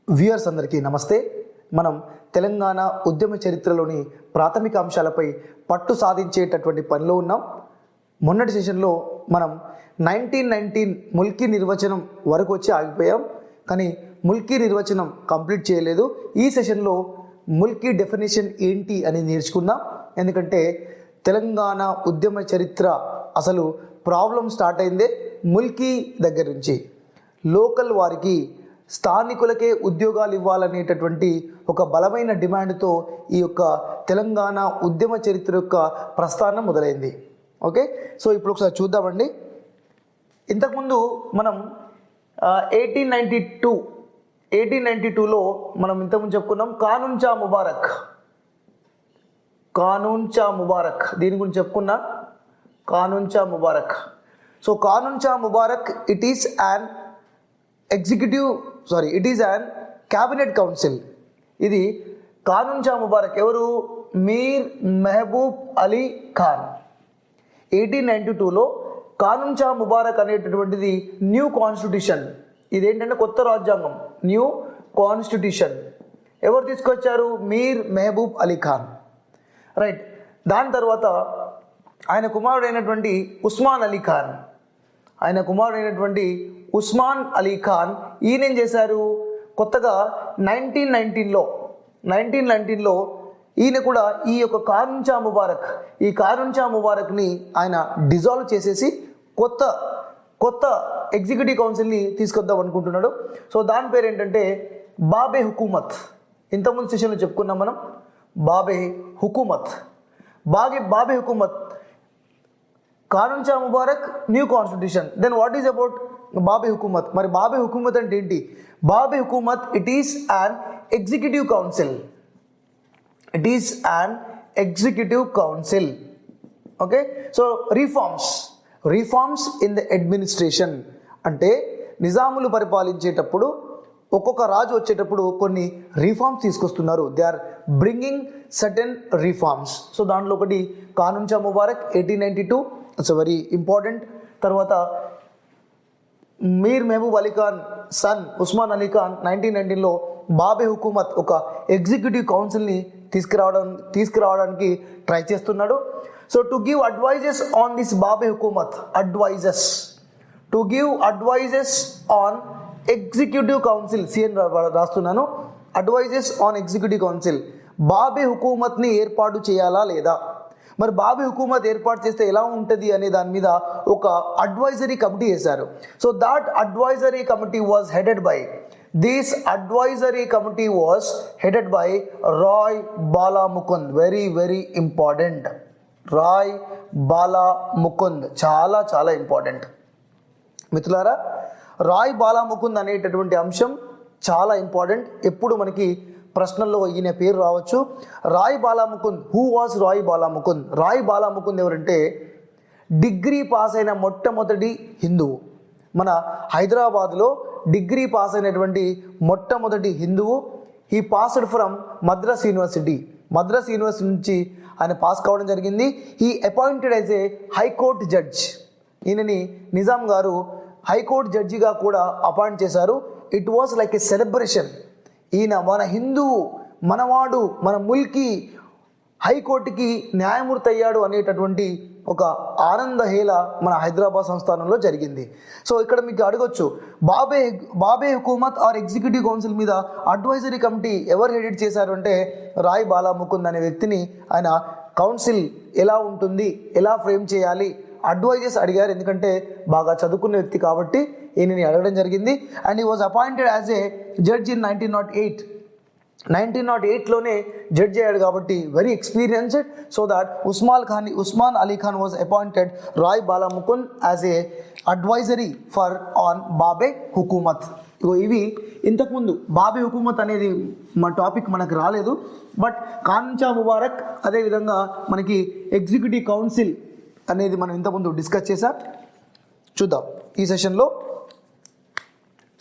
Viewers అందరికీ నమస్తే. మనం తెలంగాణ ఉద్యమ చరిత్రలోని ప్రాథమిక అంశాలపై పట్టు సాధించేటటువంటి పనిలో ఉన్నాం. మొన్నటి సెషన్లో మనం 1919 ముల్కీ నిర్వచనం వరకు వచ్చి ఆగిపోయాం, కానీ ముల్కీ నిర్వచనం కంప్లీట్ చేయలేదు. ఈ సెషన్లో ముల్కీ డెఫినేషన్ ఏంటి అని నేర్చుకుందాం. ఎందుకంటే తెలంగాణ ఉద్యమ చరిత్ర అసలు ప్రాబ్లం స్టార్ట్ అయిందే ముల్కీ దగ్గర నుంచి. లోకల్ వారికి స్థానికులకే ఉద్యోగాలు ఇవ్వాలనేటటువంటి ఒక బలమైన డిమాండ్తో ఈ యొక్క తెలంగాణ ఉద్యమ చరిత్ర యొక్క ప్రస్థానం మొదలైంది. ఓకే, సో ఇప్పుడు ఒకసారి చూద్దామండి. ఇంతకుముందు మనం 1892లో మనం ఇంతకుముందు చెప్పుకున్నాం కానూన్ చా ముబారక్ దీని గురించి చెప్పుకున్నా. కానూన్ cha Mubarak. So కానూన్ cha Mubarak it is an cabinet council. ఇది కానూన్ చా ముబారక్ ఎవరు? మీర్ మెహబూబ్ అలీ ఖాన్. 1892లో కానూన్ చా ముబారక్ అనేటటువంటిది న్యూ కాన్స్టిట్యూషన్. ఇదేంటంటే కొత్త రాజ్యాంగం, న్యూ కాన్స్టిట్యూషన్. ఎవరు తీసుకొచ్చారు? మీర్ మెహబూబ్ అలీ ఖాన్. రైట్. దాని తర్వాత ఆయన కుమారుడైనటువంటి ఉస్మాన్ అలీ ఖాన్ ఈయనేం చేశారు? కొత్తగా 1919లో ఈయన కూడా ఈ యొక్క కానూన్ చా ముబారక్ని ఆయన డిజాల్వ్ చేసేసి కొత్త ఎగ్జిక్యూటివ్ కౌన్సిల్ని తీసుకొద్దాం అనుకుంటున్నాడు. సో దాని పేరు ఏంటంటే బాబే హుకూమత్. ఇంతకుముందు సెషన్లో చెప్పుకున్నాం మనం బాబే Hukumat. Qanoon cha Mubarak new constitution. Then what is about Babe Hukumat? మరి బాబే హుకూమత్ అంటే ఏంటి? Babe Hukumat it is an executive council. Okay, so reforms in the administration అంటే నిజాములు పరిపాలించేటప్పుడు ఒక్కొక్క రాజు వచ్చేటప్పుడు కొన్ని రిఫార్మ్స్ తీసుకొస్తున్నారు. They are bringing certain reforms. So దాంట్లో ఒకటి కానూన్ cha Mubarak 1892, it's very important. తర్వాత మీర్ మెహబూబ్ అలీ ఖాన్ సన్ ఉస్మాన్ అలీ ఖాన్ 1919లో బాబే హుకూమత్ ఒక ఎగ్జిక్యూటివ్ కౌన్సిల్ని తీసుకురావడానికి ట్రై చేస్తున్నాడు. So to give advises on this Bab-e Hukumat, on executive council, సిఎన్ రాస్తున్నాను, advises on executive council. Bab-e హుకూమత్ని ఏర్పాటు చేయాలా లేదా? మరి బాబే హుకూమత్ ఏర్పాటు చేస్తే ఎలా ఉంటుంది అనే దాని మీద ఒక అడ్వైజరీ కమిటీ వేశారు. So that advisory committee was headed by Rai Bala Mukund. Very very important. Rai Bala Mukund చాలా చాలా ఇంపార్టెంట్ మిత్రులారా. రాయ్ బాలా ముకుంద్ అనేటటువంటి అంశం చాలా ఇంపార్టెంట్. ఎప్పుడు మనకి ప్రశ్నల్లో ఈయన పేరు రావచ్చు. రాయ్ బాలా ముకుంద్. Who was Rai Bala Mukund? రాయ్ బాలా ముకుంద్ ఎవరంటే డిగ్రీ పాస్ అయిన మొట్టమొదటి హిందువు. మన హైదరాబాద్లో డిగ్రీ పాస్ అయినటువంటి మొట్టమొదటి హిందువు. He passed from Madras university నుంచి ఆయన పాస్ కావడం జరిగింది. He appointed as A high court judge. ఈయనని నిజాం గారు హైకోర్టు జడ్జిగా కూడా అపాయింట్ చేశారు. It was like a celebration. ఈయన మన హిందువు, మనవాడు, మన ముల్కీ హైకోర్టుకి న్యాయమూర్తి అయ్యాడు అనేటటువంటి ఒక ఆనందహేళ మన హైదరాబాద్ సంస్థానంలో జరిగింది. సో ఇక్కడ మీకు అడగొచ్చు, బాబే హుకూమత్ ఆర్ ఎగ్జిక్యూటివ్ కౌన్సిల్ మీద అడ్వైజరీ కమిటీ ఎవరు హెడ్ చేశారు అంటే రాయ్ బాలా ముకుంద్ అనే వ్యక్తిని ఆయన కౌన్సిల్ ఎలా ఉంటుంది, ఎలా ఫ్రేమ్ చేయాలి, అడ్వైజెస్ అడిగారు. ఎందుకంటే బాగా చదువుకున్న వ్యక్తి కాబట్టి ఈయనని అడగడం జరిగింది. And he was appointed as a judge in 1908లోనే జడ్జ్ అయ్యాడు కాబట్టి very experienced. So that Osman Ali Khan was appointed Rai Bala Mukund as a advisory on Babe Hukumat. ఇవి ఇంతకుముందు బాబే హుకూమత్ అనేది మా టాపిక్ మనకు రాలేదు. బట్ కానూన్ చా ముబారక్, అదేవిధంగా మనకి ఎగ్జిక్యూటివ్ కౌన్సిల్ అనేది మనం ఇంతకుముందు డిస్కస్ చేసాం. చూద్దాం ఈ సెషన్లో.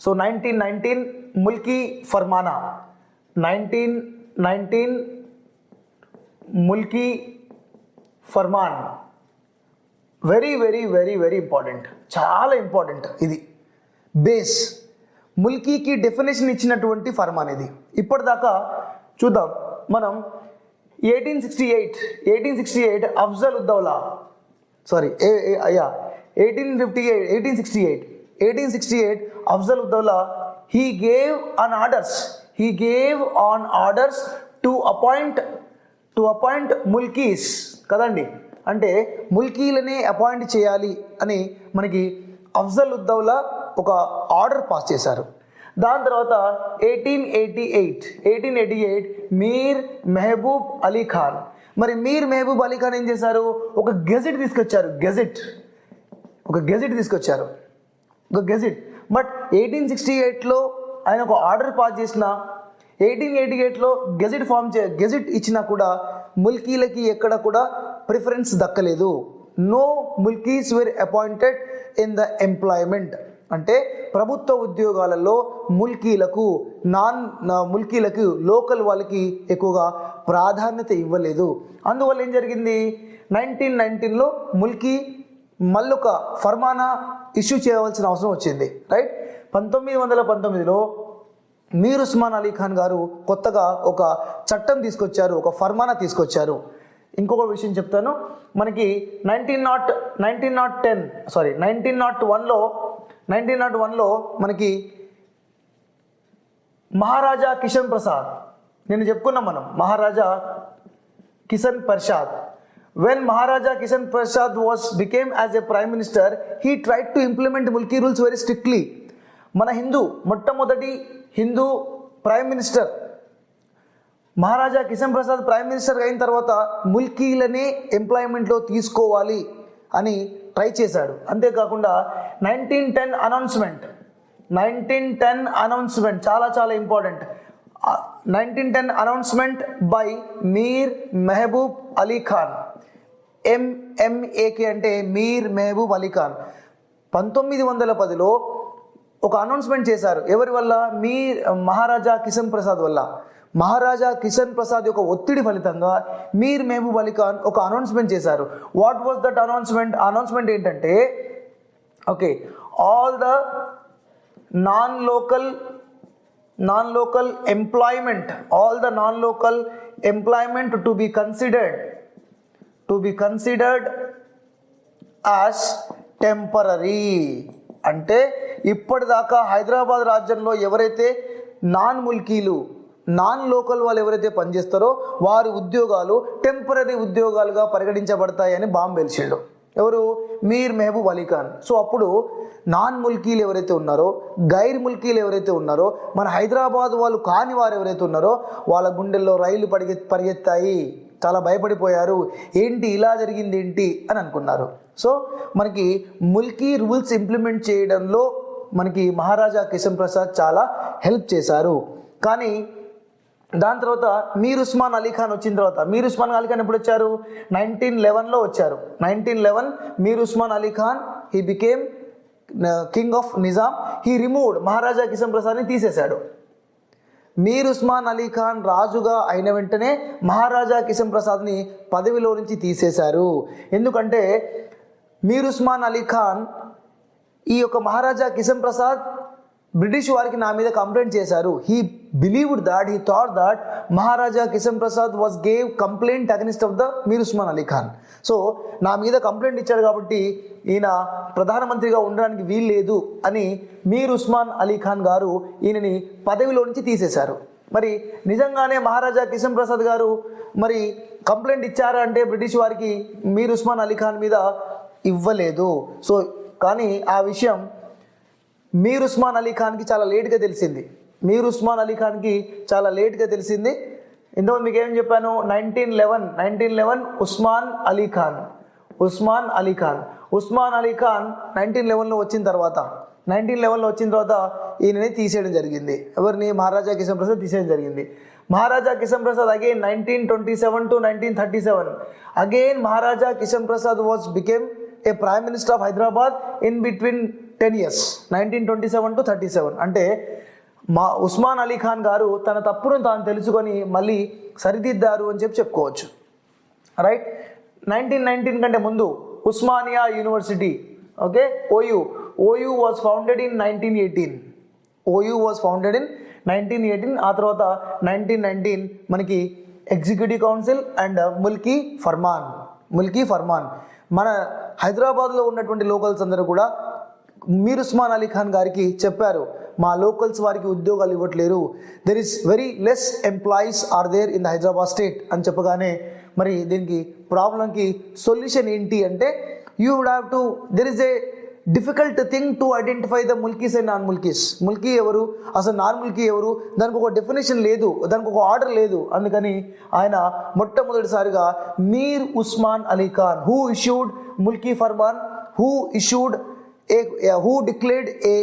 So 1919 Mulki Farmana. 1919 Mulki Farman very very very very important, చాలా ఇంపార్టెంట్. ఇది బేస్ ముల్కీకి డెఫినేషన్ ఇచ్చినటువంటి ఫర్మాన్ ఇది. ఇప్పటిదాకా చూద్దాం మనం 1868 Afzal ud Daula 1868 Afzal ud Daula he gave on orders to appoint Mulkis కదండి, అంటే ముల్కీలని అపాయింట్ చేయాలి అని మనకి అఫ్జల్ ఉద్దౌలా ఒక ఆర్డర్ పాస్ చేశారు. దాని తర్వాత 1888 మీర్ మెహబూబ్ అలీ ఖాన్. మరి మీర్ మెహబూబ్ అలీ ఖాన్ ఏం చేశారు? ఒక గెజెట్ తీసుకొచ్చారు. బట్ 1868లో ఆయన ఒక ఆర్డర్ పాస్ చేసిన 1888లో గెజెట్ ఇచ్చినా కూడా ముల్కీలకి ఎక్కడ కూడా ప్రిఫరెన్స్ దక్కలేదు. No Mulkis were appointed in the employment. అంటే ప్రభుత్వ ఉద్యోగాలలో ముల్కీలకు లోకల్ వాళ్ళకి ఎక్కువగా ప్రాధాన్యత ఇవ్వలేదు. అందువల్ల ఏం జరిగింది, 1919లో ముల్కీ మళ్ళొక ఫర్మానా ఇష్యూ చేయవలసిన అవసరం వచ్చింది. రైట్. 1919లో మీర్ ఉస్మాన్ అలీ ఖాన్ గారు కొత్తగా ఒక చట్టం తీసుకొచ్చారు, ఒక ఫర్మానా తీసుకొచ్చారు. ఇంకొక విషయం చెప్తాను. మనకి 1901లో మనకి మహారాజా కిషన్ ప్రసాద్, నేను చెప్పుకున్నాం మనం మహారాజా Kishan Prasad. When Maharaja Kishan Prasad became as a prime minister, he tried to implement Mulki rules very strictly. మన మొట్టమొదటి హిందూ ప్రైమ్ మినిస్టర్ మహారాజా కిషన్ ప్రసాద్ ప్రైమ్ మినిస్టర్ అయిన తర్వాత ముల్కీలని ఎంప్లాయ్మెంట్లో తీసుకోవాలి అని ట్రై చేశాడు. అంతేకాకుండా 1910 అనౌన్స్మెంట్ చాలా చాలా important. 1910 announcement by Mir Mehboob Ali Khan. MMAK అంటే మీర్ మెహబూబ్ అలీ ఖాన్ 1910లో ఒక అనౌన్స్మెంట్ చేశారు. ఎవరి వల్ల? మహారాజా కిషన్ ప్రసాద్ వల్ల. మహారాజా కిషన్ ప్రసాద్ యొక్క ఒత్తిడి ఫలితంగా మీర్ మెహబూబ్ అలీ ఖాన్ ఒక అనౌన్స్మెంట్ చేశారు. వాట్ వాజ్ దట్ అనౌన్స్మెంట్ ఏంటంటే, okay, all the non local employment to be considered as temporary. అంటే ఇప్పటిదాకా హైదరాబాద్ రాజ్యంలో ఎవరైతే నాన్ లోకల్ వాళ్ళు ఎవరైతే పనిచేస్తారో వారి ఉద్యోగాలు టెంపరరీ ఉద్యోగాలుగా పరిగణించబడతాయని బాంబు పేల్చిండు. ఎవరు? మీర్ మెహబూబ్ అలీ ఖాన్. సో అప్పుడు నాన్ ముల్కీలు ఎవరైతే ఉన్నారో, గైర్ ముల్కీలు ఎవరైతే ఉన్నారో, మన హైదరాబాద్ వాళ్ళు కాని వారు ఎవరైతే ఉన్నారో వాళ్ళ గుండెల్లో రైలు పరిగెత్తాయి. చాలా భయపడిపోయారు. ఏంటి ఇలా జరిగింది ఏంటి అని అనుకున్నారు. సో మనకి ముల్కీ రూల్స్ ఇంప్లిమెంట్ చేయడంలో మనకి మహారాజా కిషన్ ప్రసాద్ చాలా హెల్ప్ చేశారు. కానీ దాని తర్వాత మీర్ ఉస్మాన్ అలీ ఖాన్ వచ్చిన తర్వాత, మీర్ ఉస్మాన్ అలీ ఖాన్ ఎప్పుడు వచ్చారు? 1911లో వచ్చారు. 1911 Mir Osman Ali Khan he became king of Nizam. He removed Maharaja Kishan ప్రసాద్ని తీసేశాడు. మీర్ ఉస్మాన్ అలీ ఖాన్ రాజుగా అయిన వెంటనే మహారాజా కిషన్ ప్రసాద్ని పదవిలో నుంచి తీసేశారు. ఎందుకంటే మీర్ ఉస్మాన్ అలీ ఖాన్ ఈ యొక్క మహారాజా కిషన్ ప్రసాద్ బ్రిటిష్ వారికి నా మీద కంప్లైంట్ చేశారు. He thought that Maharaja Kishan Prasad gave complaint against of the Mir Osman Ali Khan. So నా మీద కంప్లైంట్ ఇచ్చారు కాబట్టి ఈయన ప్రధానమంత్రిగా ఉండడానికి వీలు లేదు అని మీర్ ఉస్మాన్ అలీ ఖాన్ గారు ఈయనని పదవిలో నుంచి తీసేశారు. మరి నిజంగానే మహారాజా కిషన్ ప్రసాద్ గారు మరి కంప్లైంట్ ఇచ్చారా అంటే బ్రిటిష్ వారికి మీర్ ఉస్మాన్ అలీ ఖాన్ మీద ఇవ్వలేదు. సో కానీ ఆ విషయం మీర్ ఉస్మాన్ అలీ ఖాన్కి చాలా లేట్గా తెలిసింది. ఇంతకుముందు మీకు ఏం చెప్పాను? 1911 ఉస్మాన్ అలీ ఖాన్ 1911లో వచ్చిన తర్వాత ఈయనని తీసేయడం జరిగింది. ఎవరిని? మహారాజా కిషన్ ప్రసాద్ తీసేయడం జరిగింది. Maharaja Kishan Prasad again 1927 to 1937 again Maharaja Kishan Prasad became a prime minister of Hyderabad in between 10 years 1927 to 37. అంటే ఉస్మాన్ అలీ ఖాన్ గారు తన తప్పును తాను తెలుసుకొని మళ్ళీ సరిదిద్దారు అని చెప్పుకోవచ్చు. రైట్. 1919 కంటే ముందు Osmania university, okay, OU was founded in 1918. OU was founded in 1918. ఆ తర్వాత 1919 మనకి executive council and Mulki Furman. మన హైదరాబాద్లో ఉన్నటువంటి లోకల్స్ అందరూ కూడా మీర్ ఉస్మాన్ అలీ ఖాన్ గారికి చెప్పారు, మా లోకల్స్ వారికి ఉద్యోగాలు ఇవ్వట్లేరు, there is very less employees are there in the Hyderabad state అని చెప్పగానే మరి దీనికి ప్రాబ్లంకి సొల్యూషన్ ఏంటి అంటే you would have to there is a difficult thing to identify the Mulkis and non Mulkis. Mulki ఎవరు, అసలు నాన్ ముల్కీ ఎవరు, దానికి ఒక డెఫినేషన్ లేదు, దానికి ఒక ఆర్డర్ లేదు. అందుకని ఆయన మొట్టమొదటిసారిగా Mir Osman Ali Khan who issued Mulki Farman, who declared a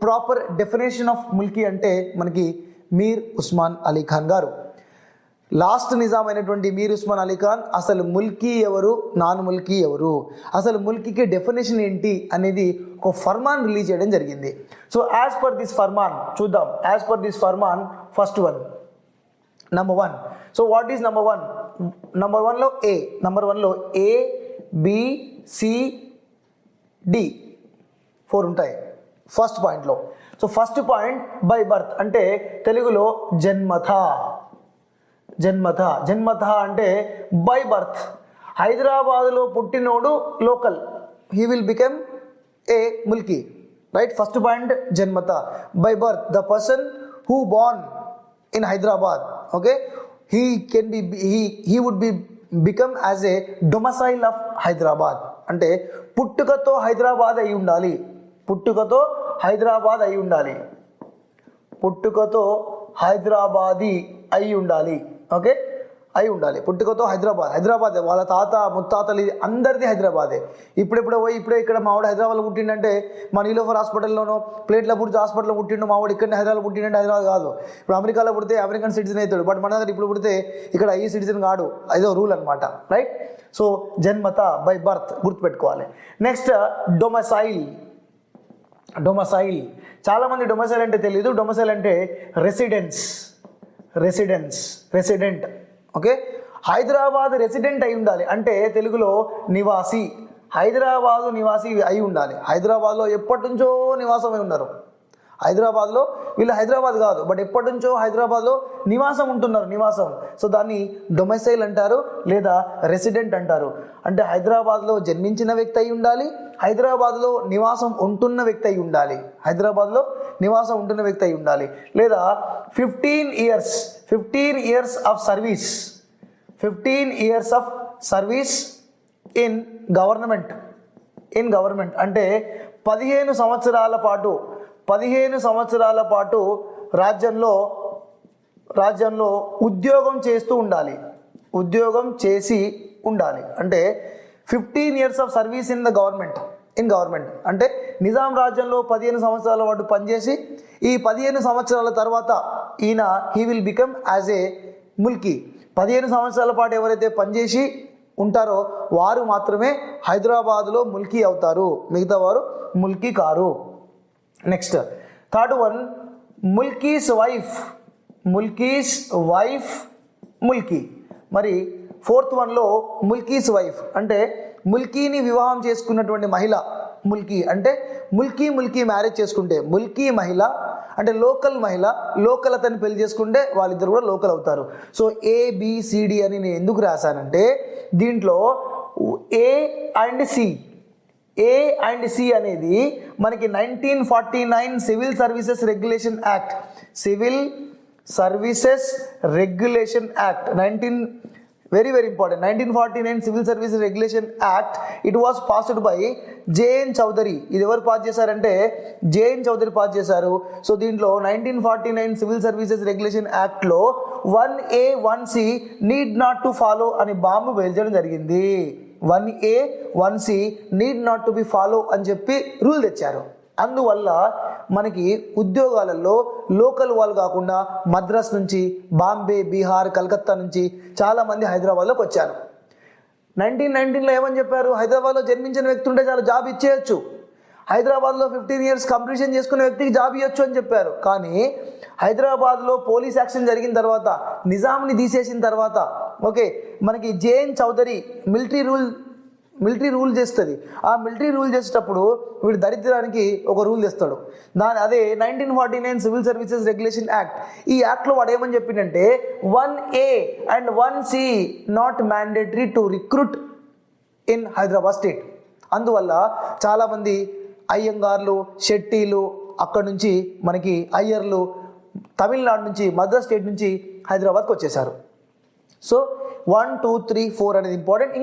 proper definition of Mulki అంటే మనకి మీర్ ఉస్మాన్ అలీ ఖాన్ గారు. లాస్ట్ నిజాం అయినటువంటి మీర్ ఉస్మాన్ అలీ ఖాన్ అసలు ముల్కీ ఎవరు, నాన్ ముల్కీ ఎవరు, అసలు ముల్కీకి డెఫినేషన్ ఏంటి అనేది ఒక ఫర్మాన్ రిలీజ్ చేయడం జరిగింది. So as per this Farman చూద్దాం. As per this Farman first one number 1. So what is number 1? Number 1లో ఏ బి సి డి 4 ఉంటాయి ఫస్ట్ పాయింట్లో. So first point by birth అంటే తెలుగులో జన్మత అంటే బై బర్త్. హైదరాబాద్లో పుట్టినోడు local, he will become a Mulki, right. First point జన్మత, by birth the person who born in Hyderabad, okay, he would be become as a domicile of Hyderabad. అంటే పుట్టుకతో హైదరాబాద్ అయి ఉండాలి, పుట్టుకతో హైదరాబాదీ అయి ఉండాలి, ఓకే, అయి ఉండాలి. పుట్టుకతో హైదరాబాద్ వాళ్ళ తాత ముత్తాతలు అందరిది హైదరాబాదే. ఇప్పుడే ఇక్కడ మావాడు హైదరాబాద్లో పుట్టిండంటే మా నీలోఫర్ హాస్పిటల్లోనో ప్లేట్ల పుడితే హాస్పిటల్లో పుట్టిండు, మావాడు ఇక్కడనే హైదరాబాద్ పుట్టిండంటే హైదరాబాద్ కాదు. ఇప్పుడు అమెరికాలో పుడితే అమెరికన్ సిటిజన్ అవుతాడు, బట్ మన దగ్గర ఇప్పుడు పుడితే ఇక్కడ ఈ సిటిజన్ కాడు, అదో రూల్ అనమాట, రైట్. సో జన్మత బై బర్త్ గుర్తుపెట్టుకోవాలి. Next domicile. చాలామంది డొమసైల్ అంటే తెలియదు. డొమసైల్ అంటే రెసిడెంట్, ఓకే. హైదరాబాద్ రెసిడెంట్ అయి ఉండాలి అంటే తెలుగులో నివాసి, హైదరాబాదు నివాసి అయి ఉండాలి. హైదరాబాద్లో ఎప్పటి నుంచో నివాసమై ఉన్నారు. హైదరాబాద్లో వీళ్ళు హైదరాబాద్ కాదు, బట్ ఎప్పటి నుంచో హైదరాబాద్లో నివాసం ఉంటున్నారు, సో దాన్ని డొమైసైల్ అంటారు లేదా రెసిడెంట్ అంటారు. అంటే హైదరాబాద్లో జన్మించిన వ్యక్తి అయి ఉండాలి, హైదరాబాద్లో నివాసం ఉంటున్న వ్యక్తి అయి ఉండాలి, లేదా 15 years of service in government అంటే 15 సంవత్సరాల పాటు రాజ్యంలో ఉద్యోగం చేసి ఉండాలి. అంటే 15 years of service in government అంటే నిజాం రాజ్యంలో 15 సంవత్సరాల పాటు పనిచేసి ఈ 15 సంవత్సరాల తర్వాత ఈయన he will become as a Mulki. 15 సంవత్సరాల పాటు ఎవరైతే పనిచేసి ఉంటారో వారు మాత్రమే హైదరాబాద్లో ముల్కీ అవుతారు, మిగతా వారు Mulki car. Next third one Mulkis wife Mulki. మరి ఫోర్త్ వన్లో ముల్కీస్ వైఫ్ అంటే ముల్కీని వివాహం చేసుకున్నటువంటి మహిళ ముల్కీ. అంటే ముల్కీ మ్యారేజ్ చేసుకుంటే ముల్కీ మహిళ అంటే లోకల్ అతన్ని పెళ్లి చేసుకుంటే వాళ్ళిద్దరు కూడా లోకల్ అవుతారు. సో ABCD అని నేను ఎందుకు రాశానంటే దీంట్లో ఏ అండ్ సి అనేది మనకి 1949 civil services regulation act very important 1949 civil services regulation act it was passed by JN Chaudhary. ఇది ఎవరు పాస్ చేశారంటే JN చౌదరి పాస్ చేశారు. సో దీంట్లో 1949 సివిల్ సర్వీసెస్ రెగ్యులేషన్ యాక్ట్లో 1A 1C need not to follow అని బాంబు పేల్చడం జరిగింది. 1A 1C need not to be follow అని చెప్పి రూల్ తెచ్చారు. అందువల్ల మనకి ఉద్యోగాలలో లోకల్ వాళ్ళు కాకుండా మద్రాస్ నుంచి, బాంబే, బీహార్, కలకత్తా నుంచి చాలామంది హైదరాబాద్లోకి వచ్చారు. 1919లో ఏమని చెప్పారు, హైదరాబాద్లో జన్మించిన వ్యక్తి ఉంటే చాలా జాబ్ ఇచ్చేయచ్చు, హైదరాబాద్లో 15 years కంప్లీషన్ చేసుకునే వ్యక్తికి జాబ్ ఇవ్వచ్చు అని చెప్పారు. కానీ హైదరాబాద్లో పోలీస్ యాక్షన్ జరిగిన తర్వాత, నిజాంని తీసేసిన తర్వాత, ఓకే, మనకి JN Chaudhary military rule military rule చేస్తుంది. ఆ మిలిటరీ రూల్ చేసేటప్పుడు వీడు దరిద్రానికి ఒక రూల్ తెస్తాడు. అదే 1949 సివిల్ సర్వీసెస్ రెగ్యులేషన్ యాక్ట్. ఈ యాక్ట్లో వాడు ఏమని చెప్పిందంటే 1A and 1C not mandatory to recruit in Hyderabad state. అందువల్ల చాలామంది అయ్యంగార్లు, షెట్టీలు, అక్కడ నుంచి మనకి అయ్యర్లు తమిళనాడు నుంచి, మద్రాస్ స్టేట్ నుంచి హైదరాబాద్కి వచ్చేసారు. సో 1, 2, 3, 4 అనేది ఇంపార్టెంట్.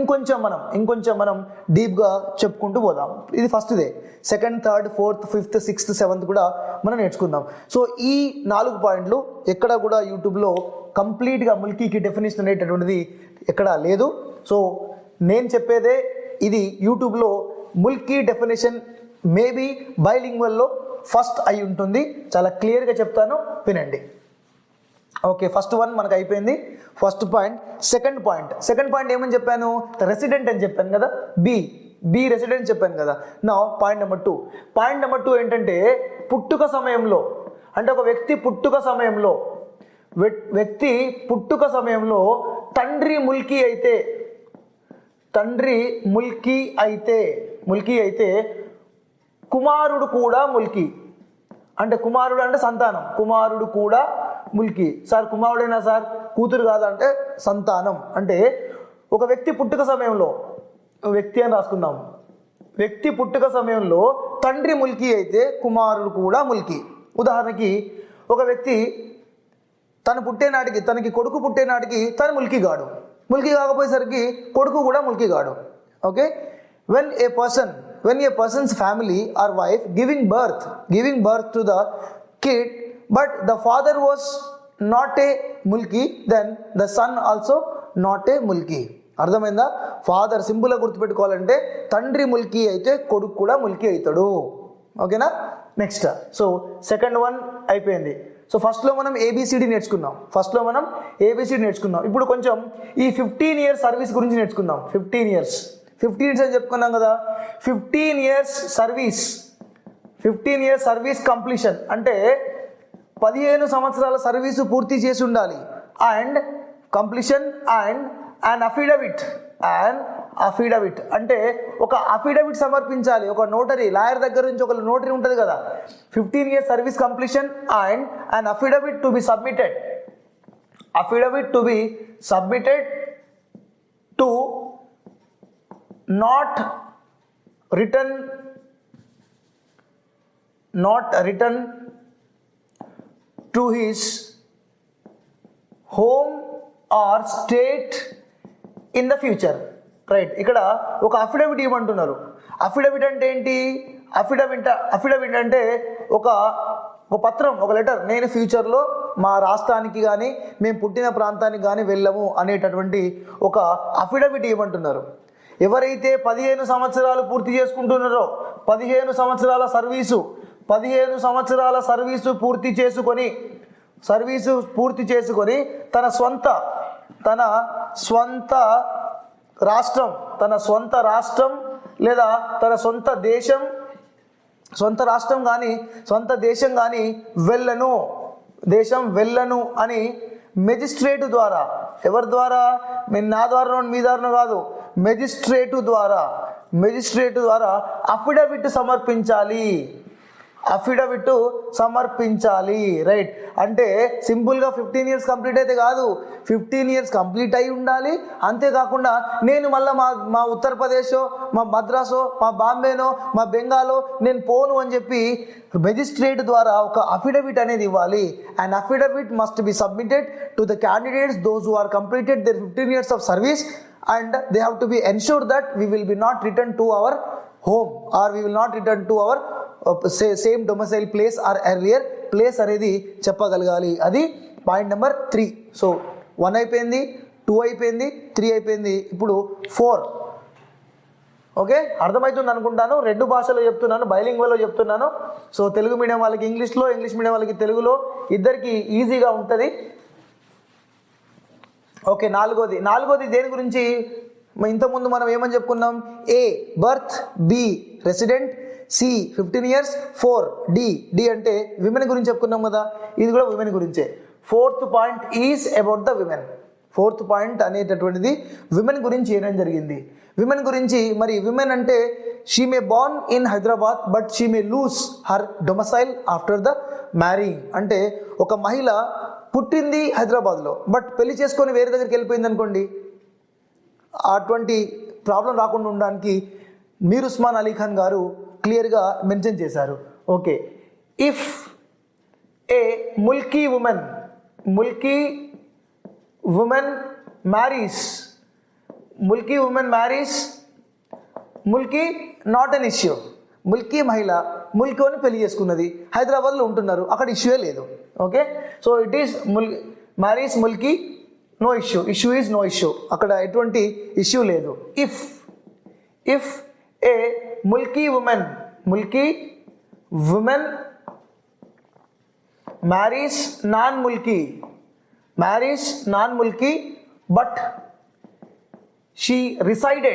ఇంకొంచెం మనం డీప్గా చెప్పుకుంటూ పోదాం. ఇది ఫస్ట్దే. Second, third, fourth, fifth, sixth, seventh కూడా మనం నేర్చుకుందాం. సో ఈ 4 పాయింట్లు ఎక్కడ కూడా యూట్యూబ్లో కంప్లీట్గా ముల్కీకి డెఫినేషన్ అనేటటువంటిది ఎక్కడా లేదు. సో నేను చెప్పేదే ఇది. యూట్యూబ్లో ముల్కీ డెఫినేషన్ మేబీ బైలింగ్వల్లో ఫస్ట్ అయి ఉంటుంది. చాలా క్లియర్గా చెప్తాను, వినండి. ఓకే, ఫస్ట్ వన్ మనకు అయిపోయింది, ఫస్ట్ పాయింట్. సెకండ్ పాయింట్ ఏమని చెప్పాను? రెసిడెంట్ అని చెప్పాను కదా, బి రెసిడెంట్ చెప్పాను కదా. నా పాయింట్ నెంబర్ 2 ఏంటంటే పుట్టుక సమయంలో, అంటే ఒక వ్యక్తి పుట్టుక సమయంలో తండ్రి ముల్కీ అయితే కుమారుడు కూడా ముల్కీ. అంటే కుమారుడు అంటే సంతానం, కుమారుడు కూడా ముల్కీ. సార్ కుమారుడైనా సార్, కూతురు కాదా అంటే సంతానం. అంటే ఒక వ్యక్తి పుట్టుక సమయంలో, వ్యక్తి అని రాసుకుందాం, వ్యక్తి పుట్టుక సమయంలో తండ్రి ముల్కీ అయితే కుమారుడు కూడా ముల్కీ. ఉదాహరణకి ఒక వ్యక్తి తనకి కొడుకు పుట్టేనాటికి తను ముల్కీ కాకపోయేసరికి కొడుకు కూడా ముల్కీ కాడు. Okay, when a person's family or wife giving birth to the kid, but the father was not a mulki, then the son also not a mulki. అర్థమైందా? ఫాదర్ సింపుల్గా గుర్తుపెట్టుకోవాలంటే తండ్రి ముల్కీ అయితే కొడుకు కూడా ముల్కీ అవుతాడు. ఓకేనా? నెక్స్ట్, సో సెకండ్ వన్ అయిపోయింది. So ఫస్ట్లో మనం ఏబిసిడి నేర్చుకున్నాం. ఇప్పుడు కొంచెం ఈ 15 years సర్వీస్ గురించి నేర్చుకుందాం. 15 years అని చెప్పుకున్నాం కదా. 15 years సర్వీస్ కంప్లీషన్ అంటే 15 సంవత్సరాల సర్వీసు పూర్తి చేసి ఉండాలి. And completion and an affidavit అంటే ఒక అఫిడవిట్ సమర్పించాలి. ఒక నోటరీ, లాయర్ దగ్గర నుంచి ఒక నోటరీ ఉంటుంది కదా. 15 years service completion and an affidavit to be submitted to not written to his home or state in the future. Right, ఇక్కడ ఒక అఫిడవిట్ ఇవ్వమంటున్నారు. అఫిడవిట్ అంటే ఏంటి? అఫిడవిట్ అంటే ఒక పత్రం, ఒక లెటర్. నేను ఫ్యూచర్లో మా రాష్ట్రానికి కానీ మేము పుట్టిన ప్రాంతానికి కానీ వెళ్ళము అనేటటువంటి ఒక అఫిడవిట్ ఇవ్వమంటున్నారు. ఎవరైతే 15 సంవత్సరాలు పూర్తి చేసుకుంటున్నారో, 15 సంవత్సరాల సర్వీసు పూర్తి చేసుకొని తన సొంత రాష్ట్రం లేదా తన సొంత రాష్ట్రం కానీ సొంత దేశం కానీ వెళ్ళను అని మెజిస్ట్రేటు ద్వారా, ఎవరి ద్వారా? నా ద్వారా మీ ద్వారా కాదు, మెజిస్ట్రేటు ద్వారా అఫిడవిట్ సమర్పించాలి. రైట్, అంటే సింపుల్గా 15 years కంప్లీట్ అయితే కాదు, 15 years కంప్లీట్ అయి ఉండాలి. అంతేకాకుండా నేను మళ్ళీ మా ఉత్తరప్రదేశో, మా మద్రాసో, మా బాంబేనో, మా బెంగాలో నేను పోను అని చెప్పి మెజిస్ట్రేట్ ద్వారా ఒక అఫిడవిట్ అనేది ఇవ్వాలి. And affidavit must be submitted to the candidates those who are completed their 15 years of service, and they have to be ensured that we will be not returned to our home or we will not return to our same domicile place or earlier place అనేది చెప్పగలగాలి. అది point number 3. So 1 అయిపోయింది, 2 అయిపోయింది, 3 అయిపోయింది, ఇప్పుడు 4. Okay, అర్థమవుతుంది అనుకుంటాను. 2 భాషలో చెప్తున్నాను, బైలింగ్వల్లో చెప్తున్నాను. సో తెలుగు మీడియం వాళ్ళకి ఇంగ్లీష్లో, ఇంగ్లీష్ మీడియం వాళ్ళకి తెలుగులో, ఇద్దరికి ఈజీగా ఉంటుంది. ఓకే, నాలుగోది దేని గురించి? ఇంతకుముందు మనం ఏమని చెప్పుకున్నాం? A birth, B resident, C 15 years, 4 D అంటే విమెన్ గురించి చెప్పుకున్నాం కదా. ఇది కూడా విమెన్ గురించే. 4th point is about the women. Fourth point అనేటటువంటిది విమెన్ గురించి ఏమేం జరిగింది. విమెన్ గురించి మరి విమెన్ అంటే she may born in Hyderabad but she may lose her domicile after the marry. అంటే ఒక మహిళ పుట్టింది హైదరాబాద్లో బట్ పెళ్లి చేసుకొని వేరే దగ్గరికి వెళ్ళిపోయింది అనుకోండి, అటువంటి ప్రాబ్లం రాకుండా ఉండడానికి మీర్ ఉస్మాన్ అలీ ఖాన్ గారు క్లియర్గా మెన్షన్ చేశారు. Okay, if a Mulki women marries Mulki not an issue. Mulki మహిళ ముల్కీని పెళ్లి చేసుకున్నది, హైదరాబాద్లో ఉంటున్నారు, అక్కడ ఇష్యూయే లేదు. Okay, so it is marries Mulki, no issue is no issue, అక్కడ ఎటువంటి ఇష్యూ లేదు. If a Mulki women marries non-mulki but she resided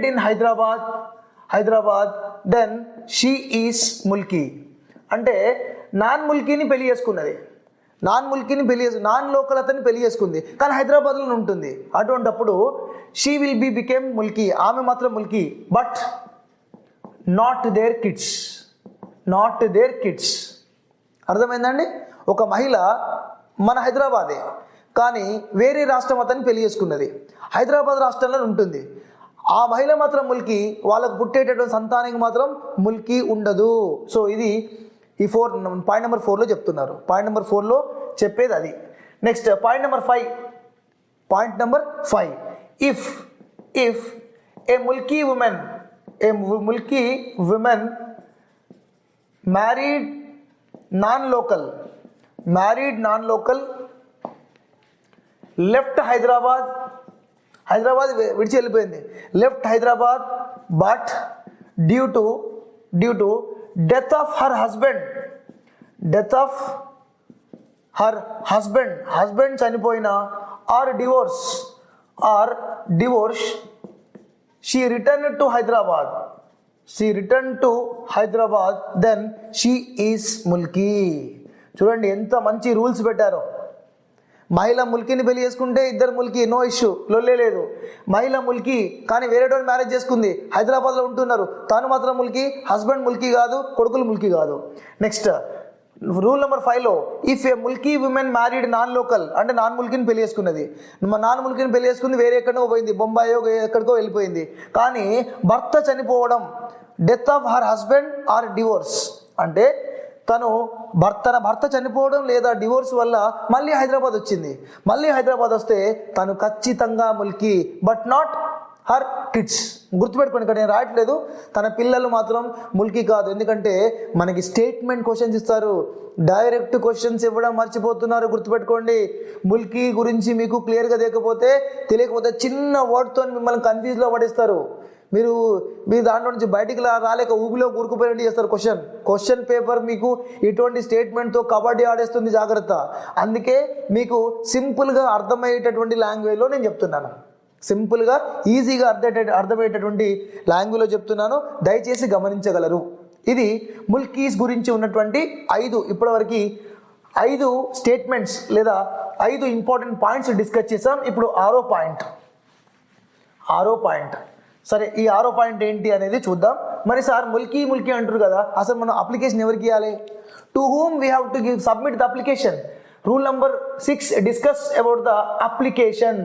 in Hyderabad then she is mulki. అంటే నాన్ ముల్కీని పెళ్లి చేసుకున్నది, నాన్ లోకల్ అతన్ని పెళ్లి చేసుకుంది కానీ హైదరాబాద్లో ఉంటుంది, అటువంటప్పుడు షీ విల్ బికేమ్ ముల్కీ, ఆమె మాత్రం Mulki, but not their kids. అర్థమైందండి? ఒక మహిళ మన హైదరాబాదే కానీ వేరే రాష్ట్రం అతన్ని పెళ్లి చేసుకున్నది, హైదరాబాద్ రాష్ట్రంలో ఉంటుంది, ఆ మహిళ మాత్రం ముల్కీ, వాళ్ళకు పుట్టేటటువంటి సంతానానికి మాత్రం ముల్కీ ఉండదు. సో ఇది ఈ పాయింట్ నెంబర్ 4లో చెప్తున్నారు. పాయింట్ నెంబర్ 4లో చెప్పేది అది. Next point number 5. If a Mulki woman married non-local left Hyderabad విడిచి వెళ్ళిపోయింది, left Hyderabad but due to death of her husband చనిపోయినా or divorce she return to Hyderabad then she is Mulki. చూడండి ఎంత మంచి రూల్స్ పెట్టారో. మహిళ ముల్కీని పెళ్లి చేసుకుంటే ఇద్దరు ముల్కీ, నో ఇష్యూ, లొల్లే లేదు. మహిళ ముల్కీ కానీ వేరేటోని మ్యారేజ్ చేసుకుంది, హైదరాబాద్లో ఉంటున్నారు, తాను మాత్రం ముల్కీ, హస్బెండ్ ముల్కీ కాదు, కొడుకులు ముల్కీ కాదు. నెక్స్ట్ రూల్ నెంబర్ 5లో if a Mulki woman married non local అంటే నాన్ ముల్కీని పెళ్లి చేసుకున్నది, నాన్ ముల్కీని పెళ్లి చేసుకుంది, వేరే ఎక్కడో పోయింది, బొంబాయో ఎక్కడికో వెళ్ళిపోయింది, కానీ భర్త చనిపోవడం, death of her husband or divorce అంటే తన భర్త చనిపోవడం లేదా డివోర్స్ వల్ల మళ్ళీ హైదరాబాద్ వచ్చింది, మళ్ళీ హైదరాబాద్ వస్తే తను ఖచ్చితంగా Mulki but not her kids. గుర్తుపెట్టుకోండి, ఇక్కడ నేను రాయట్లేదు, తన పిల్లలు మాత్రం ముల్కీ కాదు. ఎందుకంటే మనకి స్టేట్మెంట్ క్వశ్చన్స్ ఇస్తారు, డైరెక్ట్ క్వశ్చన్స్ ఇవ్వడం మర్చిపోతున్నారు. గుర్తుపెట్టుకోండి, ముల్కీ గురించి మీకు క్లియర్గా తెలియకపోతే చిన్న వర్డ్తో మిమ్మల్ని కన్ఫ్యూజ్లో పడేస్తారు. మీరు దాంట్లో నుంచి బయటికి రాలేక ఊబిలో కూరుకుపోయినట్టు చేస్తారు. క్వశ్చన్ పేపర్ మీకు ఇటువంటి స్టేట్మెంట్తో కబడ్డీ ఆడేస్తుంది, జాగ్రత్త. అందుకే మీకు సింపుల్గా అర్థమయ్యేటటువంటి లాంగ్వేజ్లో నేను చెప్తున్నాను, సింపుల్గా ఈజీగా అర్థమయ్యేటటువంటి లాంగ్వేజ్లో చెప్తున్నాను, దయచేసి గమనించగలరు. ఇది ముల్కీస్ గురించి ఉన్నటువంటి ఇప్పటివరకు 5 స్టేట్మెంట్స్ లేదా 5 ఇంపార్టెంట్ పాయింట్స్ డిస్కస్ చేసాం. ఇప్పుడు 6వ పాయింట్. సరే, ఈ 6వ పాయింట్ ఏంటి అనేది చూద్దాం. మరి సార్ ముల్కీ అంటారు కదా, అసలు మనం అప్లికేషన్ ఎవరికి ఇవ్వాలి? To whom we have to submit the application. Rule number 6 discuss about the application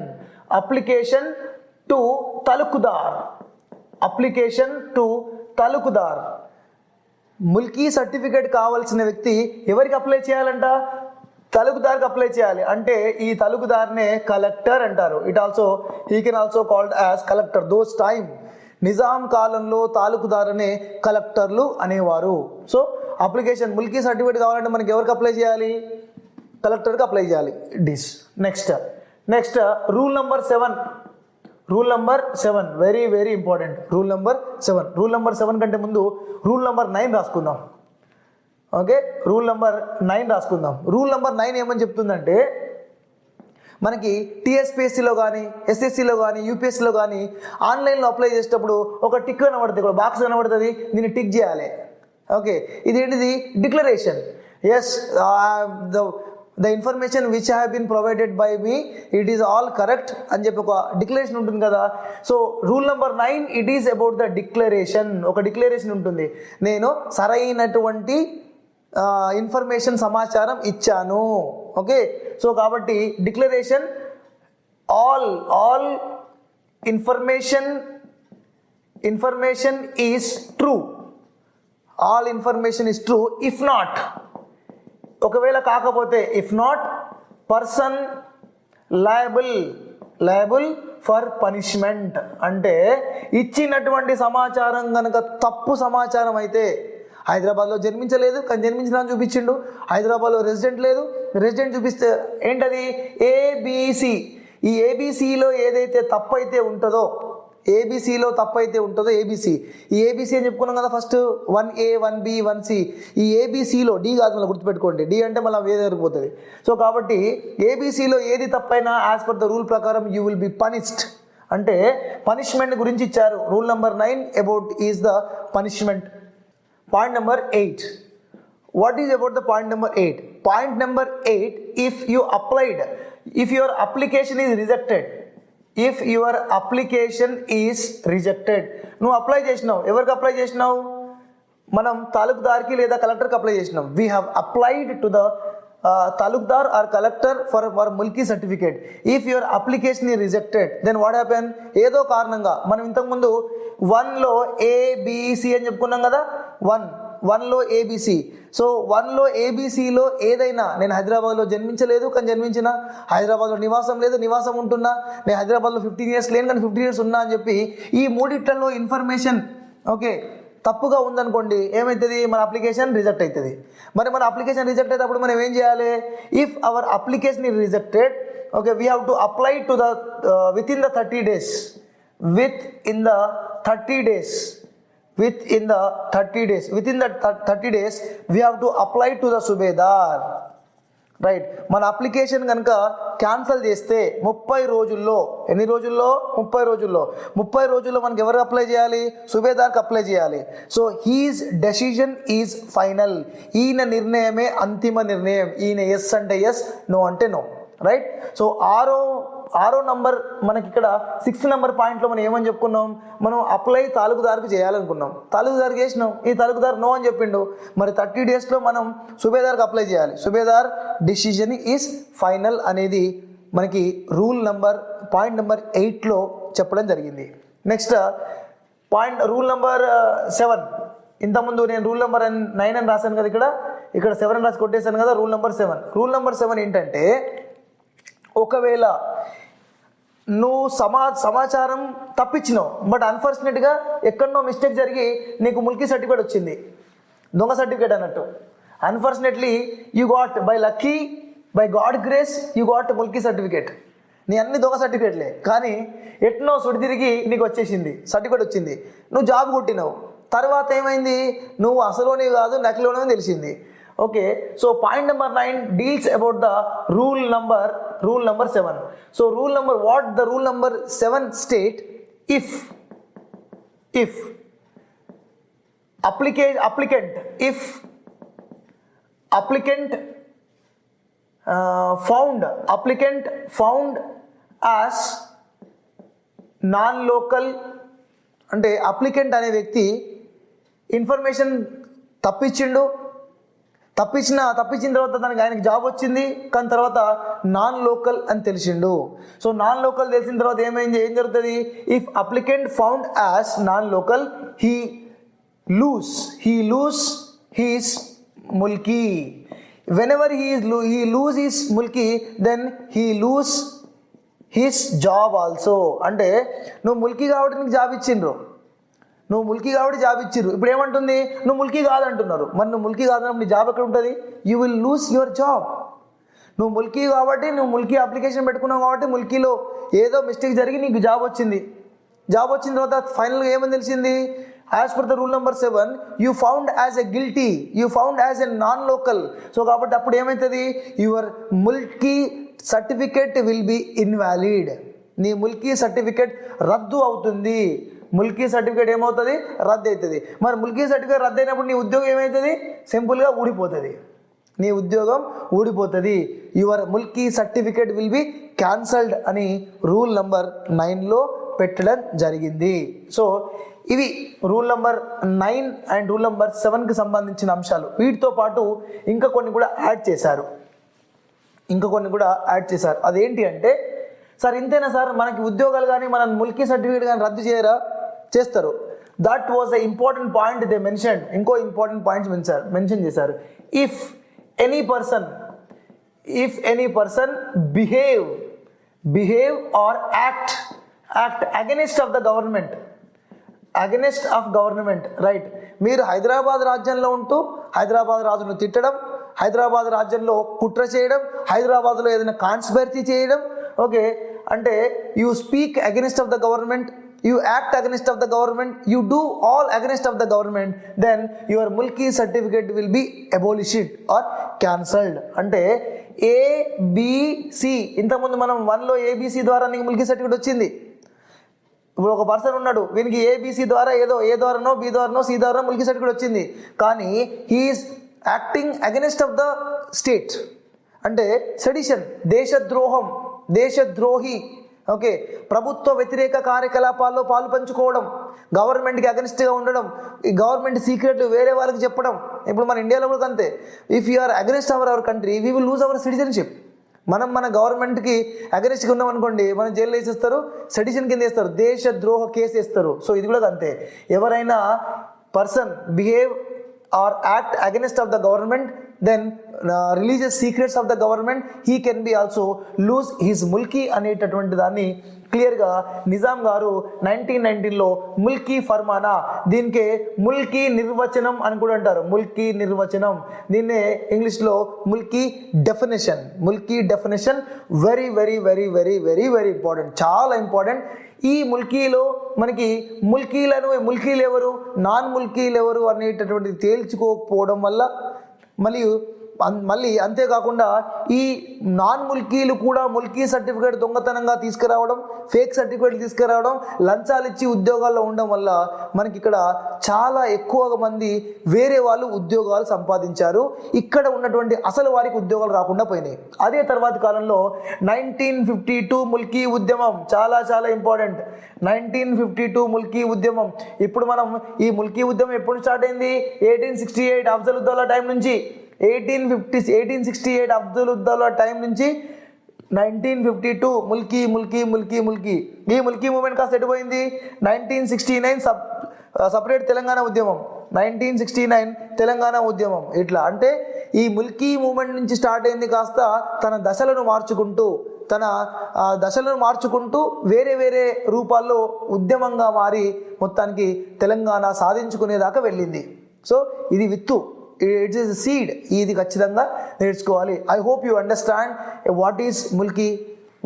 to తలుకుదార్. ముల్కీ సర్టిఫికేట్ కావాల్సిన వ్యక్తి ఎవరికి అప్లై చేయాలంట? తలుకుదార్కి అప్లై చేయాలి. అంటే ఈ తలుకుదార్నే కలెక్టర్ అంటారు. He can also called as collector. Those time Nizam కాలంలో తాలూకుదార్ అనే కలెక్టర్లు అనేవారు. సో అప్లికేషన్ ముల్కీ సర్టిఫికేట్ కావాలంటే మనకి ఎవరికి అప్లై చేయాలి? కలెక్టర్కి అప్లై చేయాలి. Next rule number 7 very very important. Rule number 7 కంటే ముందు రూల్ నెంబర్ 9 రాసుకుందాం. ఓకే, రూల్ నెంబర్ 9 రాసుకుందాం. రూల్ నెంబర్ 9 ఏమని చెప్తుందంటే, మనకి టీఎస్పీఎస్సీలో కానీ ఎస్ఎస్సీలో కానీ యూపీఎస్సీలో కానీ ఆన్లైన్లో అప్లై చేసేటప్పుడు ఒక టిక్ కనబడుతుంది, ఒక బాక్స్ కనబడుతుంది, దీన్ని టిక్ చేయాలి. ఓకే, ఇదేంటిది? Declaration. Yes, the information which have been provided by me it is all correct అని చెప్పి ఒక డిక్లరేషన్ ఉంటుంది కదా. So rule number 9 it is about the declaration. ఒక డిక్లరేషన్ ఉంటుంది, నేను సరైనటువంటి ఇన్ఫర్మేషన్ సమాచారం ఇచ్చాను. ఓకే, సో కాబట్టి declaration all information is true. All information is true. If not, ఒకవేళ కాకపోతే, if not person liable for punishment. అంటే ఇచ్చినటువంటి సమాచారం కనుక తప్పు సమాచారం అయితే, హైదరాబాద్లో జన్మించలేదు కానీ జన్మించిన చూపించిండు, హైదరాబాద్లో రెసిడెంట్ లేదు, రెసిడెంట్ చూపిస్తే ఏంటది ఏబిసి. ఈ ఏబిసిలో ఏదైతే తప్పు అయితే ఉంటుందో, ఏబిసిలో తప్పు అయితే ఉంటుందో, ఏబిసి, ఈ ఏబిసి అని చెప్పుకున్నాం కదా ఫస్ట్, 1A 1B 1C. ఈ ఏబిసిలో డి కాదు, మళ్ళీ గుర్తుపెట్టుకోండి, డి అంటే మళ్ళీ వేరే దగ్గరికి పోతుంది. సో కాబట్టి ఏబిసిలో ఏది తప్పైనా యాజ్ పర్ ద రూల్ ప్రకారం యూ విల్ బి పనిష్డ్. అంటే పనిష్మెంట్ గురించి ఇచ్చారు. Rule number 9 about is the punishment. Point number 8. What is about the point number 8? Point number 8, if your application is rejected, నువ్వు apply చేసినావు, ఎవరికి apply చేసినావు? మనం తాలూక్దార్కి లేదా కలెక్టర్కి అప్లై చేసినాం. We have applied to the తాలూక్దార్ or collector for Mulki certificate. If your application is rejected, then what happen? ఏదో కారణంగా, మనం ఇంతకుముందు 1లో ఏబిసి అని చెప్పుకున్నాం కదా, 1లో ఏబిసి. సో 1లో ఏబిసిలో ఏదైనా, నేను హైదరాబాద్లో జన్మించలేదు కానీ జన్మించిన, హైదరాబాద్లో నివాసం లేదు నివాసం ఉంటున్నా, నేను హైదరాబాద్లో 15 years లేను కానీ 15 years ఉన్నా అని చెప్పి ఈ మూడిట్లలో ఇన్ఫర్మేషన్ ఓకే తప్పుగా ఉందనుకోండి, ఏమవుతుంది? మన అప్లికేషన్ రిజెక్ట్ అవుతుంది. మరి మన అప్లికేషన్ రిజెక్ట్ అయినప్పుడు మనం ఏం చేయాలి? If hour application is rejected, okay, we have to apply to the with in the 30 days. Within the 30 days we have to apply to the subedar. Right, మన application కనుక cancel చేస్తే 30 రోజుల్లో, ఎన్ని రోజుల్లో? 30 రోజుల్లో మనకి ఎవరు అప్లై చేయాలి? సుబేదార్కి అప్లై చేయాలి. So his decision is final. ఈయన నిర్ణయమే అంతిమ నిర్ణయం. ఈయన ఎస్ అంటే ఎస్, నో అంటే నో. రైట్, సో ఆరో నంబర్ మనకి ఇక్కడ 6th నెంబర్ పాయింట్లో మనం ఏమని చెప్పుకున్నాం? మనం అప్లై తాలూకుదారుకు చేయాలనుకున్నాం, తాలూకుదారుకి చేసినాం, ఈ తాలూకుదారు నో అని చెప్పిండు. మరి 30 daysలో మనం సుబేదార్కి అప్లై చేయాలి. సుబేదార్ డిసిజన్ ఈజ్ ఫైనల్ అనేది మనకి పాయింట్ నెంబర్ 8లో చెప్పడం జరిగింది. Next point rule number 7. ఇంతకుముందు నేను రూల్ నెంబర్ 9 అని రాశాను కదా, ఇక్కడ 7 అని రాసి కొట్టేశాను కదా. రూల్ నెంబర్ 7 ఏంటంటే, ఒకవేళ నువ్వు సమాచారం తప్పించినావు, బట్ అన్ఫార్చునేట్గా ఎక్కడనో మిస్టేక్ జరిగి నీకు ముల్కీ సర్టిఫికేట్ వచ్చింది, దొంగ సర్టిఫికేట్ అన్నట్టు. Unfortunately you got by God grace you got Mulki certificate. నీ అన్ని దొంగ సర్టిఫికేట్లే, కానీ ఎట్నో సుడి తిరిగి నీకు వచ్చేసింది, సర్టిఫికేట్ వచ్చింది, నువ్వు జాబ్ కొట్టినావు. తర్వాత ఏమైంది? నువ్వు అసలుని కాదు నకిలోనే తెలిసింది. Okay, so point number 9 deals about the rule number 7. So what the rule number 7 state? If applicant found as non-local, అంటే అప్లికెంట్ అనే వ్యక్తి ఇన్ఫర్మేషన్ తప్పించిన తర్వాత ఆయనకి జాబ్ వచ్చింది, కానీ తర్వాత నాన్ లోకల్ అని తెలిసిండు. సో నాన్ లోకల్ తెలిసిన తర్వాత ఏం జరుగుతుంది? If applicant found as non local, he loose he's Mulki. Whenever he lose his mulki, then he lose his job also. అంటే నువ్వు ముల్కీ కాబట్టి నీకు జాబ్ ఇచ్చిండ్రు, ఇప్పుడు ఏమంటుంది? నువ్వు ముల్కీ కాదంటున్నారు. మరి నువ్వు ముల్కీ కాదన్నప్పుడు నీ జాబ్ ఎక్కడ ఉంటుంది? You will lose your job. నువ్వు ముల్కీ కాబట్టి, నువ్వు ముల్కీ అప్లికేషన్ పెట్టుకున్నావు కాబట్టి ముల్కీలో ఏదో మిస్టేక్ జరిగి నీకు జాబ్ వచ్చింది. జాబ్ వచ్చిన తర్వాత ఫైనల్గా ఏమని తెలిసింది? As per the rule number 7 you found as a guilty, you found as a non local. So కాబట్టి అప్పుడు ఏమవుతుంది? Your Mulki certificate will B invalid. నీ ముల్కీ సర్టిఫికేట్ రద్దు అవుతుంది. ముల్కీ సర్టిఫికేట్ ఏమవుతుంది? రద్దు అవుతుంది. మరి ముల్కీ సర్టిఫికేట్ రద్దు అయినప్పుడు నీ ఉద్యోగం ఏమవుతుంది? సింపుల్గా ఊడిపోతుంది. నీ ఉద్యోగం ఊడిపోతుంది, your Mulki certificate will be cancelled అని రూల్ నెంబర్ 9లో పెట్టడం జరిగింది. సో ఇవి rule number 9 and rule number 7కి సంబంధించిన అంశాలు. వీటితో పాటు ఇంకా కొన్ని కూడా యాడ్ చేశారు. అదేంటి అంటే, సార్ ఇంతేనా సార్, మనకి ఉద్యోగాలు కానీ మన ముల్కీ సర్టిఫికేట్ కానీ రద్దు చేయరా? చేస్తారు. That was the important point they mention. ఇంకో ఇంపార్టెంట్ పాయింట్స్ మెన్షన్ చేశారు. If any person behave are act against of government, right. మీరు హైదరాబాద్ రాజ్యంలో ఉంటూ హైదరాబాద్ రాజును తిట్టడం, హైదరాబాద్ రాజ్యంలో కుట్ర చేయడం, హైదరాబాద్లో ఏదైనా కాన్స్పిరసీ చేయడం, ఓకే, అంటే you speak against of the government, you act against of the government, you do all against of the government, then your mulki certificate will be abolished or cancelled. అంటే ABC, ఇంతకుముందు మనం 1లో ABC ద్వారా నీకు Mulki certificate వచ్చింది. ఇప్పుడు ఒక person ఉన్నాడు, వీనికి ABC ద్వారా ఏదో ఏ ద్వారానో బి ద్వారానో సి ద్వారానో ముల్కీ సర్టిఫికేట్ వచ్చింది, కానీ he is acting against of the state, అంటే సెడిషన్, దేశద్రోహి, ఓకే, ప్రభుత్వ వ్యతిరేక కార్యకలాపాల్లో పాలు పంచుకోవడం, గవర్నమెంట్కి అగెనిస్ట్గా ఉండడం, ఈ గవర్నమెంట్ సీక్రెట్లు వేరే వాళ్ళకి చెప్పడం. ఇప్పుడు మన ఇండియాలో కూడా అంతే. If you are against our country, we will lose our citizenship. మనం మన గవర్నమెంట్కి అగెనిస్ట్గా ఉన్నాం అనుకోండి, మనం జైల్లో వేసేస్తారు, సెడిషన్ కింద వేస్తారు, దేశద్రోహ కేసు వేస్తారు. సో ఇది కూడా అంతే. ఎవరైనా person behave are act against of the government, then religious secrets of the government, he can be also lose his mulki అనేటటువంటి దాన్ని క్లియర్గా నిజాం గారు 1919లో ముల్కీ ఫర్మానా, దీనికే ముల్కీ నిర్వచనం అని కూడా అంటారు. ముల్కీ నిర్వచనం, దీన్నే ఇంగ్లీష్లో Mulki definition. Very very very very very very important, చాలా ఇంపార్టెంట్. ఈ ముల్కీలో మనకి ముల్కీలు ఎవరు, నాన్ ముల్కీలు ఎవరు అనేటటువంటిది తేల్చుకోకపోవడం వల్ల మళ్ళీ అంతేకాకుండా ఈ నాన్ ముల్కీలు కూడా ముల్కీ సర్టిఫికేట్ దొంగతనంగా తీసుకురావడం, ఫేక్ సర్టిఫికేట్ తీసుకురావడం, లంచాలు ఇచ్చి ఉద్యోగాల్లో ఉండడం వల్ల మనకి ఇక్కడ చాలా ఎక్కువ మంది వేరే వాళ్ళు ఉద్యోగాలు సంపాదించారు. ఇక్కడ ఉన్నటువంటి అసలు వారికి ఉద్యోగాలు రాకుండా పోయినాయి. అదే తర్వాతి కాలంలో 1952 ముల్కీ ఉద్యమం, చాలా చాలా ఇంపార్టెంట్. 1952 ముల్కీ ఉద్యమం. ఇప్పుడు మనం ఈ ముల్కీ ఉద్యమం ఎప్పుడు స్టార్ట్ అయింది? 1868 అఫ్జలుద్దౌలా టైం నుంచి, 1868 అఫ్జలుద్దౌలా టైం నుంచి 1952 ముల్కీ. ఈ ముల్కీ మూమెంట్ కాస్త ఎటుపోయింది? 1969 సపరేట్ తెలంగాణ ఉద్యమం, 1969 తెలంగాణ ఉద్యమం. ఇట్లా అంటే ఈ ముల్కీ మూమెంట్ నుంచి స్టార్ట్ అయింది, కాస్త తన దశలను మార్చుకుంటూ వేరే వేరే రూపాల్లో ఉద్యమంగా మారి మొత్తానికి తెలంగాణ సాధించుకునేదాకా వెళ్ళింది. సో ఇది విత్తు, ఇట్స్ ఇస్ సీడ్. ఇది ఖచ్చితంగా నేర్చుకోవాలి. I hope you understand what is Mulki,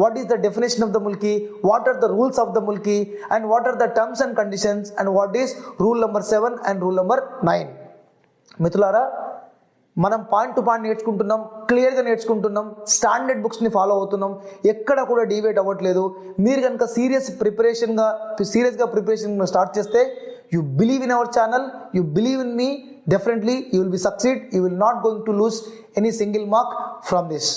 what is the definition of the mulki, what are the rules of the mulki, and what are the terms and conditions, and what is rule number 7 and rule number 9. మిత్రులారా, మనం point to point నేర్చుకుంటున్నాం, క్లియర్గా నేర్చుకుంటున్నాం, standard బుక్స్ని follow అవుతున్నాం, ఎక్కడ కూడా deviate అవ్వట్లేదు. మీరు కనుక సీరియస్గా ప్రిపరేషన్ స్టార్ట్ చేస్తే, you believe in our channel, you believe in me, definitely you will be succeed, you will not going to lose any single mark from this.